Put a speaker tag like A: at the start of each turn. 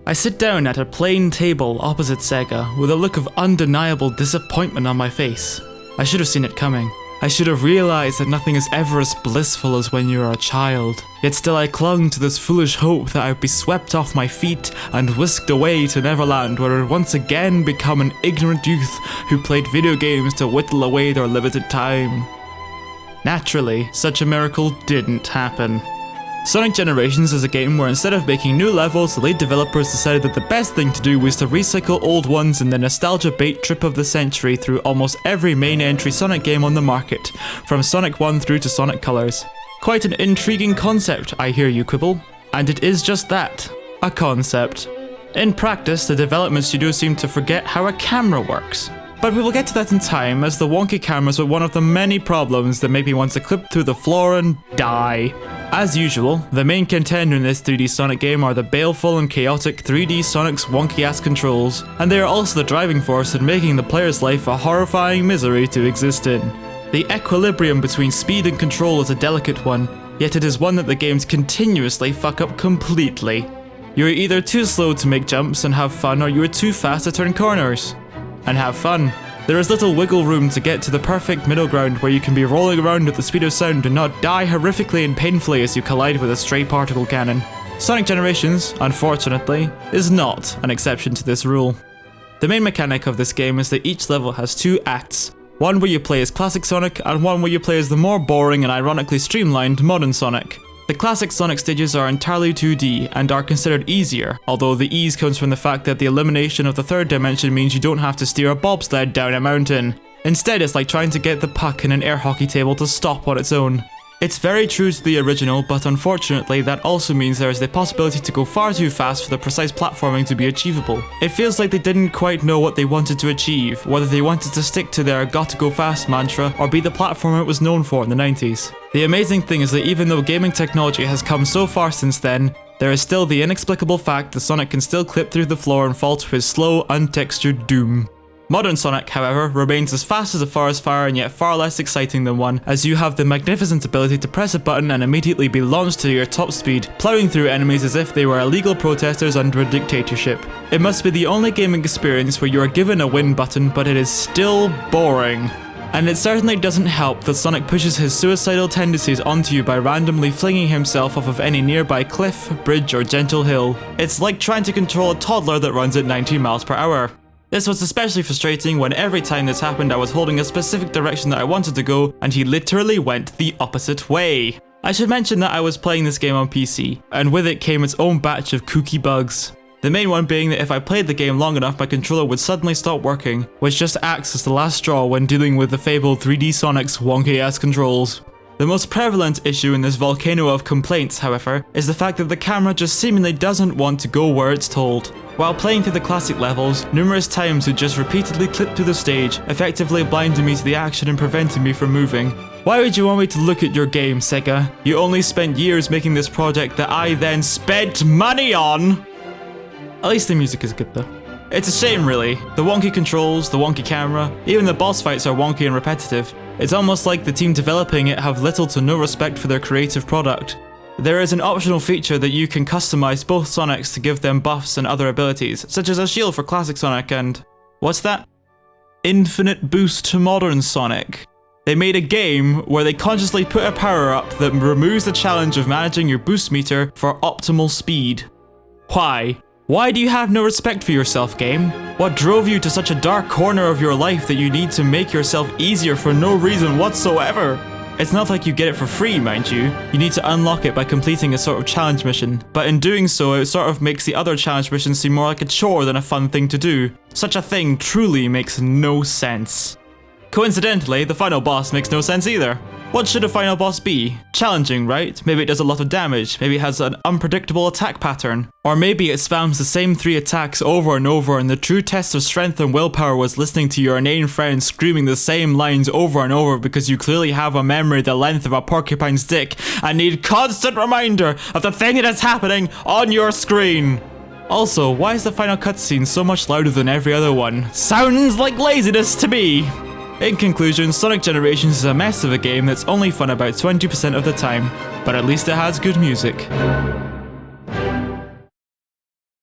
A: I sit down at a plain table opposite Sega with a look of undeniable disappointment on my face. I should have seen it coming. I should have realized that nothing is ever as blissful as when you are a child. Yet still I clung to this foolish hope that I would be swept off my feet and whisked away to Neverland, where I would once again become an ignorant youth who played video games to whittle away their limited time. Naturally, such a miracle didn't happen. Sonic Generations is a game where instead of making new levels, the lead developers decided that the best thing to do was to recycle old ones in the nostalgia bait trip of the century through almost every main entry Sonic game on the market, from Sonic 1 through to Sonic Colors. Quite an intriguing concept, I hear you quibble. And it is just that, a concept. In practice, the development studio seemed to forget how a camera works. But we will get to that in time, as the wonky cameras were one of the many problems that make me want to clip through the floor and die. As usual, the main contender in this 3D Sonic game are the baleful and chaotic 3D Sonic's wonky-ass controls, and they are also the driving force in making the player's life a horrifying misery to exist in. The equilibrium between speed and control is a delicate one, yet it is one that the games continuously fuck up completely. You are either too slow to make jumps and have fun, or you are too fast to turn corners and have fun. There is little wiggle room to get to the perfect middle ground where you can be rolling around at the speed of sound and not die horrifically and painfully as you collide with a stray particle cannon. Sonic Generations, unfortunately, is not an exception to this rule. The main mechanic of this game is that each level has two acts, one where you play as classic Sonic and one where you play as the more boring and ironically streamlined modern Sonic. The classic Sonic stages are entirely 2D and are considered easier, although the ease comes from the fact that the elimination of the third dimension means you don't have to steer a bobsled down a mountain. Instead, it's like trying to get the puck in an air hockey table to stop on its own. It's very true to the original, but unfortunately that also means there is the possibility to go far too fast for the precise platforming to be achievable. It feels like they didn't quite know what they wanted to achieve, whether they wanted to stick to their "gotta go fast" mantra or be the platformer it was known for in the 90s. The amazing thing is that even though gaming technology has come so far since then, there is still the inexplicable fact that Sonic can still clip through the floor and fall to his slow, untextured doom. Modern Sonic, however, remains as fast as a forest fire and yet far less exciting than one, as you have the magnificent ability to press a button and immediately be launched to your top speed, plowing through enemies as if they were illegal protesters under a dictatorship. It must be the only gaming experience where you are given a win button, but it is still boring. And it certainly doesn't help that Sonic pushes his suicidal tendencies onto you by randomly flinging himself off of any nearby cliff, bridge, or gentle hill. It's like trying to control a toddler that runs at 90 miles per hour. This was especially frustrating when every time this happened I was holding a specific direction that I wanted to go and he literally went the opposite way. I should mention that I was playing this game on PC, and with it came its own batch of kooky bugs. The main one being that if I played the game long enough my controller would suddenly stop working, which just acts as the last straw when dealing with the fabled 3D Sonic's wonky ass controls. The most prevalent issue in this volcano of complaints, however, is the fact that the camera just seemingly doesn't want to go where it's told. While playing through the classic levels, numerous times it just repeatedly clipped through the stage, effectively blinding me to the action and preventing me from moving. Why would you want me to look at your game, Sega? You only spent years making this project that I then spent money on! At least the music is good though. It's a shame really. The wonky controls, the wonky camera, even the boss fights are wonky and repetitive. It's almost like the team developing it have little to no respect for their creative product. There is an optional feature that you can customize both Sonics to give them buffs and other abilities, such as a shield for classic Sonic and... what's that? Infinite boost to modern Sonic. They made a game where they consciously put a power up that removes the challenge of managing your boost meter for optimal speed. Why? Why do you have no respect for yourself, game? What drove you to such a dark corner of your life that you need to make yourself easier for no reason whatsoever? It's not like you get it for free, mind you. You need to unlock it by completing a sort of challenge mission, but in doing so it sort of makes the other challenge missions seem more like a chore than a fun thing to do. Such a thing truly makes no sense. Coincidentally, the final boss makes no sense either. What should a final boss be? Challenging, right? Maybe it does a lot of damage, maybe it has an unpredictable attack pattern. Or maybe it spams the same 3 attacks over and over and the true test of strength and willpower was listening to your inane friend screaming the same lines over and over because you clearly have a memory the length of a porcupine's dick and need constant reminder of the thing that is happening on your screen. Also, why is the final cutscene so much louder than every other one? Sounds like laziness to me! In conclusion, Sonic Generations is a mess of a game that's only fun about 20% of the time, but at least it has good music.